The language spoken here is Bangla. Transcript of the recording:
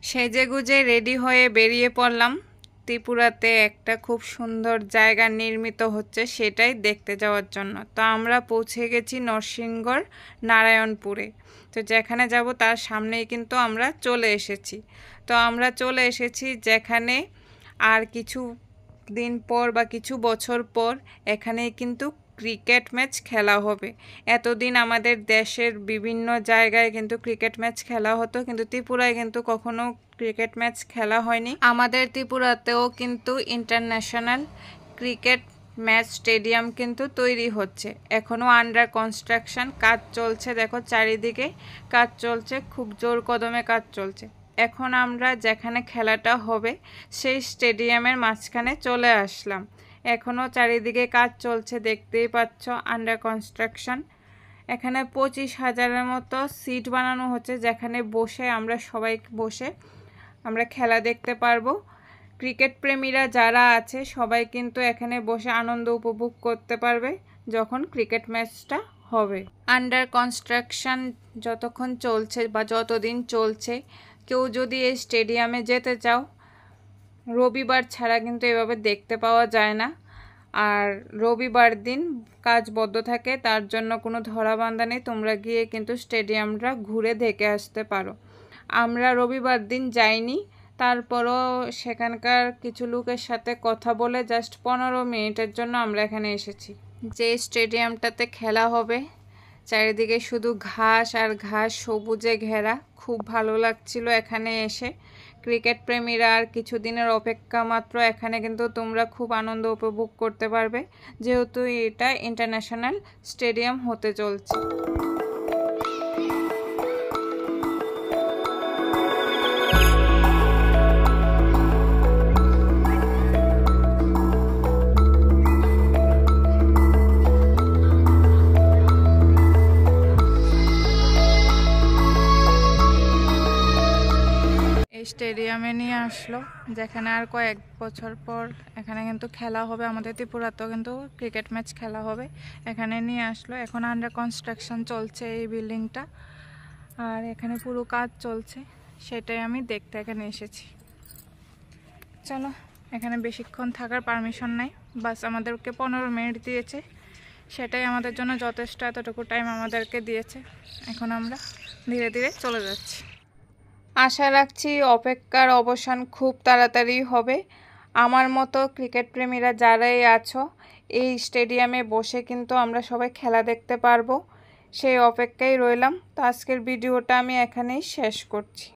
সেজেগুজে রেডি হয়ে বেরিয়ে পড়লাম। ত্রিপুরাতে একটা খুব সুন্দর জায়গা নির্মিত হচ্ছে, সেটাই দেখতে যাওয়ার জন্য। তো আমরা পৌঁছে গেছি নরসিংগড় নারায়ণপুরে। তো যেখানে যাব তার সামনেই কিন্তু আমরা চলে এসেছি। তো আমরা চলে এসেছি যেখানে আর কিছু দিন পর বা কিছু বছর পর এখানেই কিন্তু ক্রিকেট ম্যাচ খেলা হবে। এতদিন আমাদের দেশের বিভিন্ন জায়গায় কিন্তু ক্রিকেট ম্যাচ খেলা হতো, কিন্তু ত্রিপুরায় কিন্তু কখনো ক্রিকেট ম্যাচ খেলা হয়নি। আমাদের ত্রিপুরাতেও কিন্তু ইন্টারন্যাশনাল ক্রিকেট ম্যাচ স্টেডিয়াম কিন্তু তৈরি হচ্ছে, এখনও আন্ডার কনস্ট্রাকশন, কাজ চলছে। দেখো চারিদিকে কাজ চলছে, খুব জোর কদমে কাজ চলছে। এখন আমরা যেখানে খেলাটা হবে সেই স্টেডিয়ামের মাঝখানে চলে আসলাম। এখনও চারিদিকে কাজ চলছে, দেখতেই পাচ্ছ, আন্ডার কনস্ট্রাকশন। এখানে 25,000-এর মতো সিট বানানো হচ্ছে, যেখানে বসে আমরা সবাই বসে আমরা খেলা দেখতে পারবো। ক্রিকেট প্রেমীরা যারা আছে সবাই কিন্তু এখানে বসে আনন্দ উপভোগ করতে পারবে যখন ক্রিকেট ম্যাচটা হবে। আন্ডার কনস্ট্রাকশন যতক্ষণ চলছে বা যতদিন চলছে, কেউ যদি এই স্টেডিয়ামে যেতে চাও, রবিবার ছাড়া কিন্তু এভাবে দেখতে পাওয়া যায় না। আর রবিবার দিন কাজ বন্ধ থাকে, তার জন্য কোনো ধরাবান্ধা নেই, তোমরা গিয়ে কিন্তু স্টেডিয়ামটা ঘুরে দেখে আসতে পারো। আমরা রবিবার দিন যাইনি, তারপরও সেখানকার কিছু লোকের সাথে কথা বলে জাস্ট 15 মিনিটের জন্য আমরা এখানে এসেছি। যে স্টেডিয়ামটাতে খেলা হবে চারিদিকে শুধু ঘাস আর ঘাস, সবুজে ঘেরা, খুব ভালো লাগছিল এখানে এসে। ক্রিকেট প্রেমীরা আর কিছুদিনের অপেক্ষা মাত্র, এখানে কিন্তু তোমরা খুব আনন্দ উপভোগ করতে পারবে, যেহেতু এটা ইন্টারন্যাশনাল স্টেডিয়াম হতে চলছে। স্টেডিয়ামে নিয়ে আসলো, যেখানে আর কয়েক বছর পর এখানে কিন্তু খেলা হবে। আমাদের ত্রিপুরাতেও কিন্তু ক্রিকেট ম্যাচ খেলা হবে, এখানে নিয়ে আসলো। এখন আন্ডার কনস্ট্রাকশন চলছে এই বিল্ডিংটা, আর এখানে পুরো কাজ চলছে, সেটাই আমি দেখতে এখানে এসেছি। চলো, এখানে বেশিক্ষণ থাকার পারমিশন নাই, বাস আমাদেরকে 15 মিনিট দিয়েছে, সেটাই আমাদের জন্য যথেষ্ট। এতটুকু টাইম আমাদেরকে দিয়েছে, এখন আমরা ধীরে ধীরে চলে যাচ্ছি। আশা রাখছি অপেক্ষার অবসান খুব তাড়াতাড়ি হবে। আমার মতো ক্রিকেট প্রেমীরা যারাই আছো, এই স্টেডিয়ামে বসে কিন্তু আমরা সবাই খেলা দেখতে পারবো, সেই অপেক্ষায় রইলাম। তো আজকের ভিডিওটা আমি এখানেই শেষ করছি।